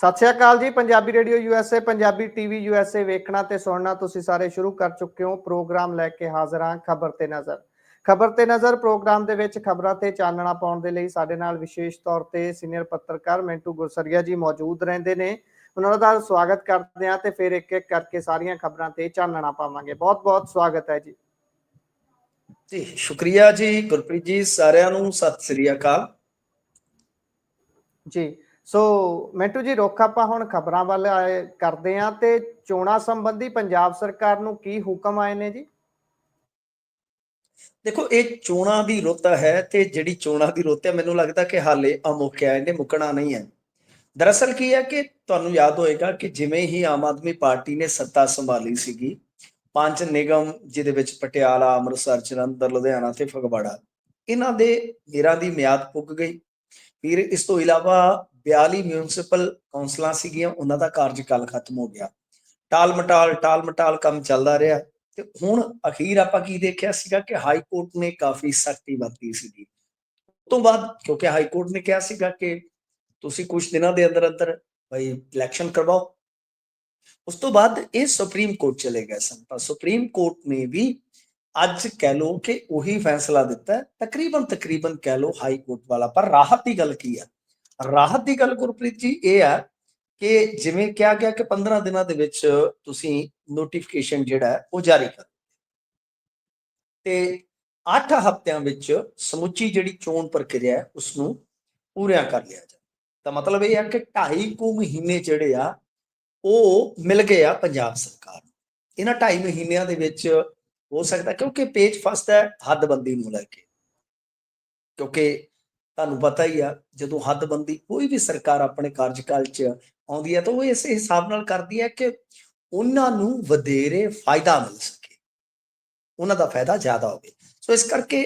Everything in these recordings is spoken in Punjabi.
ਸਤਿ ਸ਼੍ਰੀ ਅਕਾਲ ਜੀ। Punjabi radio USA, Punjabi TV USA ਵੇਖਣਾ ਤੇ ਸੁਣਨਾ ਤੁਸੀਂ ਸਾਰੇ ਸ਼ੁਰੂ ਕਰ ਚੁੱਕੇ ਹੋ। ਪ੍ਰੋਗਰਾਮ ਲੈ ਕੇ ਹਾਜ਼ਰ ਹਾਂ ਖਬਰ ਤੇ ਨਜ਼ਰ। ਖਬਰ ਤੇ ਨਜ਼ਰ ਪ੍ਰੋਗਰਾਮ ਦੇ ਵਿੱਚ ਖਬਰਾਂ ਤੇ ਚਾਨਣਾ ਪਾਉਣ ਦੇ ਲਈ ਸਾਡੇ ਨਾਲ ਵਿਸ਼ੇਸ਼ ਤੌਰ ਤੇ ਸੀਨੀਅਰ ਪੱਤਰਕਾਰ ਮਿੰਟੂ ਗੁਰਸਰੀਆ ਜੀ ਮੌਜੂਦ ਰਹਿੰਦੇ ਨੇ। ਉਹਨਾਂ ਦਾ ਸਵਾਗਤ ਕਰਦੇ ਹਾਂ ਤੇ ਫਿਰ ਇੱਕ ਇੱਕ ਕਰਕੇ ਸਾਰੀਆਂ ਖਬਰਾਂ ਤੇ ਚਾਨਣਾ ਪਾਵਾਂਗੇ। ਬਹੁਤ ਬਹੁਤ ਸਵਾਗਤ ਹੈ ਜੀ। ਜੀ ਸ਼ੁਕਰੀਆ ਜੀ ਗੁਰਪ੍ਰੀਤ ਜੀ, ਸਾਰਿਆਂ ਨੂੰ ਸਤਿ ਸ੍ਰੀ ਅਕਾਲ ਜੀ। ਸੋ ਮਿੰਟੂ ਜੀ, ਰੁੱਖ ਆਪਾਂ ਹੁਣ ਖਬਰਾਂ ਵੱਲ ਕਰਦੇ ਹਾਂ ਤੇ ਚੋਣਾਂ ਸੰਬੰਧੀ ਪੰਜਾਬ ਸਰਕਾਰ ਨੂੰ ਕੀ ਹੁਕਮ ਆਏ ਨੇ ਜੀ? ਦੇਖੋ, ਇਹ ਚੋਣਾਂ ਦੀ ਰੁੱਤ ਹੈ ਤੇ ਜਿਹੜੀ ਚੋਣਾਂ ਦੀ ਰੁੱਤ ਹੈ ਮੈਨੂੰ ਲੱਗਦਾ ਕਿ ਹਾਲੇ ਅਮੁੱਕਿਆ, ਇਹਨੇ ਮੁੱਕਣਾ ਨਹੀਂ ਹੈ। ਦਰਅਸਲ ਕੀ ਹੈ ਕਿ ਤੁਹਾਨੂੰ ਯਾਦ ਹੋਏਗਾ ਕਿ ਜਿਵੇਂ ਹੀ ਆਮ ਆਦਮੀ ਪਾਰਟੀ ਨੇ ਸੱਤਾ ਸੰਭਾਲੀ ਸੀਗੀ, 5 ਨਿਗਮ ਜਿਹਦੇ ਵਿੱਚ ਪਟਿਆਲਾ, ਅੰਮ੍ਰਿਤਸਰ, ਜਲੰਧਰ, ਲੁਧਿਆਣਾ ਤੇ ਫਗਵਾੜਾ, ਇਹਨਾਂ ਦੇ ਮੇਅਰਾਂ ਦੀ ਮਿਆਦ ਪੁੱਗ ਗਈ। ਫਿਰ ਇਸ ਤੋਂ ਇਲਾਵਾ 42 ਮਿਊਨਿਸਪਲ ਕੌਂਸਲਾਂ ਸੀਗੀਆਂ, ਉਹਨਾਂ ਦਾ ਕਾਰਜਕਾਲ ਖਤਮ ਹੋ ਗਿਆ। ਟਾਲ ਮਟਾਲ ਕੰਮ ਚੱਲਦਾ ਰਿਹਾ ਤੇ ਹੁਣ ਅਖੀਰ ਆਪਾਂ ਕੀ ਦੇਖਿਆ ਸੀਗਾ ਕਿ ਹਾਈ ਕੋਰਟ ਨੇ ਕਾਫੀ ਸਖਤੀ ਵਰਤੀ ਸੀਗੀ। ਉਸ ਤੋਂ ਬਾਅਦ ਕਿਉਂਕਿ ਹਾਈ ਕੋਰਟ ਨੇ ਕਿਹਾ ਸੀਗਾ ਕਿ ਤੁਸੀਂ ਕੁਝ ਦਿਨਾਂ ਦੇ ਅੰਦਰ ਅੰਦਰ ਭਾਈ ਇਲੈਕਸ਼ਨ ਕਰਵਾਓ, ਉਸ ਤੋਂ ਬਾਅਦ ਇਹ ਸੁਪਰੀਮ ਕੋਰਟ ਚਲੇ ਗਏ ਸਨ। ਤਾਂ ਸੁਪਰੀਮ ਕੋਰਟ ਨੇ ਵੀ ਅੱਜ ਕਹਿ ਲਓ ਕਿ ਉਹੀ ਫੈਸਲਾ ਦਿੱਤਾ, ਤਕਰੀਬਨ ਕਹਿ ਲਓ ਹਾਈ ਕੋਰਟ ਵਾਲਾ। ਪਰ ਰਾਹਤ ਦੀ ਗੱਲ ਕੀ ਹੈ? ਰਾਹਤ ਦੀ ਗੱਲ ਗੁਰਪ੍ਰੀਤ ਜੀ ਇਹ ਹੈ ਕਿ ਜਿਵੇਂ ਕਿਹਾ ਗਿਆ ਕਿ 15 ਦਿਨਾਂ ਦੇ ਵਿੱਚ ਤੁਸੀਂ ਨੋਟੀਫਿਕੇਸ਼ਨ ਜਿਹੜਾ ਉਹ ਜਾਰੀ ਕਰੋ ਤੇ 8 ਹਫ਼ਤਿਆਂ ਵਿੱਚ ਸਮੁੱਚੀ ਜਿਹੜੀ ਚੋਣ ਪ੍ਰਕਿਰਿਆ ਹੈ ਉਸਨੂੰ ਪੂਰਿਆ ਕਰ ਲਿਆ ਜਾਏ। ਤਾਂ ਮਤਲਬ ਇਹ ਹੈ ਕਿ 2.5 ਮਹੀਨੇ ਜਿਹੜੇ ਆ ਉਹ ਮਿਲ ਗਏ ਆ ਪੰਜਾਬ ਸਰਕਾਰ ਨੂੰ। ਇਹਨਾਂ 2.5 ਮਹੀਨਿਆਂ ਦੇ ਵਿੱਚ ਹੋ ਸਕਦਾ, ਕਿਉਂਕਿ ਪੇਚ ਫਸਦਾ ਹੈ ਹੱਦਬੰਦੀ ਨੂੰ ਲੈ ਕੇ, ਕਿਉਂਕਿ ਤੁਹਾਨੂੰ ਪਤਾ ਹੀ ਆ ਜਦੋਂ ਹੱਦਬੰਦੀ ਕੋਈ ਵੀ ਸਰਕਾਰ ਆਪਣੇ ਕਾਰਜਕਾਲ 'ਚ ਆਉਂਦੀ ਹੈ ਤਾਂ ਉਹ ਇਸ ਹਿਸਾਬ ਨਾਲ ਕਰਦੀ ਹੈ ਕਿ ਉਹਨਾਂ ਨੂੰ ਵਧੇਰੇ ਫਾਇਦਾ ਮਿਲ ਸਕੇ, ਉਹਨਾਂ ਦਾ ਫਾਇਦਾ ਜ਼ਿਆਦਾ ਹੋਵੇ। ਸੋ ਇਸ ਕਰਕੇ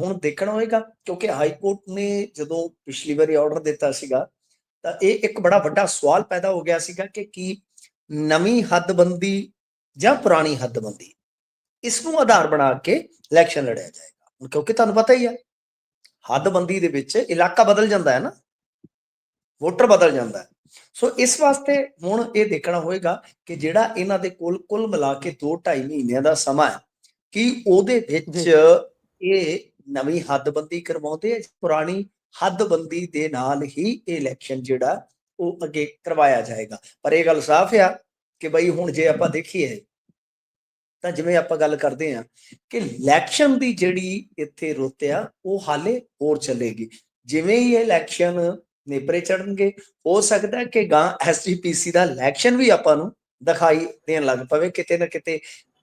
ਹੁਣ ਦੇਖਣਾ ਹੋਏਗਾ, ਕਿਉਂਕਿ ਹਾਈ ਕੋਰਟ ਨੇ ਜਦੋਂ ਪਿਛਲੀ ਵਾਰੀ ਆਰਡਰ ਦਿੱਤਾ ਸੀਗਾ ਤਾਂ ਇਹ ਇੱਕ ਬੜਾ ਵੱਡਾ ਸਵਾਲ ਪੈਦਾ ਹੋ ਗਿਆ ਸੀਗਾ ਕਿ ਕੀ ਨਵੀਂ ਹੱਦਬੰਦੀ ਜਾਂ ਪੁਰਾਣੀ ਹੱਦਬੰਦੀ, ਇਸ ਨੂੰ ਆਧਾਰ ਬਣਾ ਕੇ ਇਲੈਕਸ਼ਨ ਲੜਿਆ ਜਾਏਗਾ। ਕਿਉਂਕਿ ਤੁਹਾਨੂੰ ਪਤਾ ਹੀ ਆ ਹੱਦਬੰਦੀ ਦੇ ਵਿੱਚ ਇਲਾਕਾ ਬਦਲ ਜਾਂਦਾ ਹੈ ਨਾ, ਵੋਟਰ ਬਦਲ ਜਾਂਦਾ ਹੈ। ਸੋ ਇਸ ਵਾਸਤੇ ਹੁਣ ਇਹ ਦੇਖਣਾ ਹੋਏਗਾ ਕਿ ਜਿਹੜਾ ਇਹਨਾਂ ਦੇ ਕੋਲ ਕੁੱਲ ਮਿਲਾ ਕੇ 2-2.5 ਮਹੀਨਿਆਂ ਦਾ ਸਮਾਂ ਹੈ, ਕਿ ਉਹਦੇ ਵਿੱਚ ਇਹ ਨਵੀਂ ਹੱਦਬੰਦੀ ਕਰਵਾਉਂਦੇ ਆ, ਪੁਰਾਣੀ ਹੱਦਬੰਦੀ ਦੇ ਨਾਲ ਹੀ ਇਹ ਇਲੈਕਸ਼ਨ ਜਿਹੜਾ ਉਹ ਅੱਗੇ ਕਰਵਾਇਆ ਜਾਏਗਾ। ਪਰ ਇਹ ਗੱਲ ਸਾਫ਼ ਆ ਕਿ ਬਈ ਹੁਣ ਜੇ ਆਪਾਂ ਦੇਖੀਏ ਤਾਂ ਜਿਵੇਂ ਆਪਾਂ ਗੱਲ ਕਰਦੇ ਹਾਂ ਕਿ ਇਲੈਕਸ਼ਨ ਦੀ ਜਿਹੜੀ ਇੱਥੇ ਰੁੱਤ ਆ ਉਹ ਹਾਲੇ ਹੋਰ ਚੱਲੇਗੀ। ਜਿਵੇਂ ਹੀ ਇਹ ਇਲੈਕਸ਼ਨ ਨੇਪਰੇ ਚੜਨਗੇ, ਹੋ ਸਕਦਾ ਕਿ ਗਾਂ SGPC ਦਾ ਇਲੈਕਸ਼ਨ ਵੀ ਆਪਾਂ ਨੂੰ ਦਿਖਾਈ ਦੇਣ ਲੱਗ ਪਵੇ। ਕਿਤੇ ਨਾ ਕਿਤੇ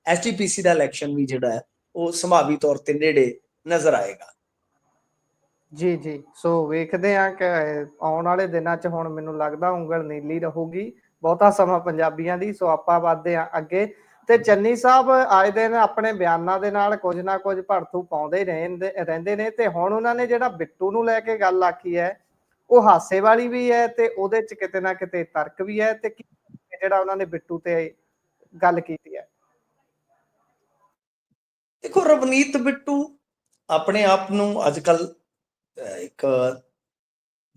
SGPC ਦਾ ਇਲੈਕਸ਼ਨ ਵੀ ਜਿਹੜਾ ਹੈ ਉਹ ਸੰਭਾਵੀ ਤੌਰ ਤੇ ਨੇੜੇ ਨਜ਼ਰ ਆਏਗਾ। ਜੀ। ਸੋ ਵੇਖਦੇ ਹਾਂ ਕਿ ਆਉਣ ਵਾਲੇ ਦਿਨਾਂ 'ਚ ਹੁਣ ਮੈਨੂੰ ਲੱਗਦਾ ਉਂਗਲ ਨੀਲੀ ਰਹੂਗੀ ਬਹੁਤਾ ਸਮਾਂ ਪੰਜਾਬੀਆਂ ਦੀ। ਸੋ ਆਪਾਂ ਵੱਧਦੇ ਹਾਂ ਅੱਗੇ ਤੇ ਚੰਨੀ ਸਾਹਿਬ ਆਏ ਦਿਨ ਆਪਣੇ ਬਿਆਨਾਂ ਦੇ ਨਾਲ ਕੁਝ ਨਾ ਕੁਝ ਭੜਥੂ ਪਾਉਂਦੇ ਰਹਿੰਦੇ ਨੇ ਤੇ ਹੁਣ ਉਹਨਾਂ ਨੇ ਜਿਹੜਾ ਬਿੱਟੂ ਨੂੰ ਲੈ ਕੇ ਗੱਲ ਆਖੀ ਹੈ ਉਹ ਹਾਸੇ ਵਾਲੀ ਵੀ ਹੈ ਤੇ ਉਹਦੇ 'ਚ ਕਿਤੇ ਨਾ ਕਿਤੇ ਤਰਕ ਵੀ ਹੈ। ਤੇ ਜਿਹੜਾ ਉਹਨਾਂ ਨੇ ਬਿੱਟੂ ਤੇ ਗੱਲ ਕੀਤੀ ਹੈ? ਦੇਖੋ, ਰਵਨੀਤ ਬਿੱਟੂ ਆਪਣੇ ਆਪ ਨੂੰ ਅੱਜ ਕੱਲ ਇੱਕ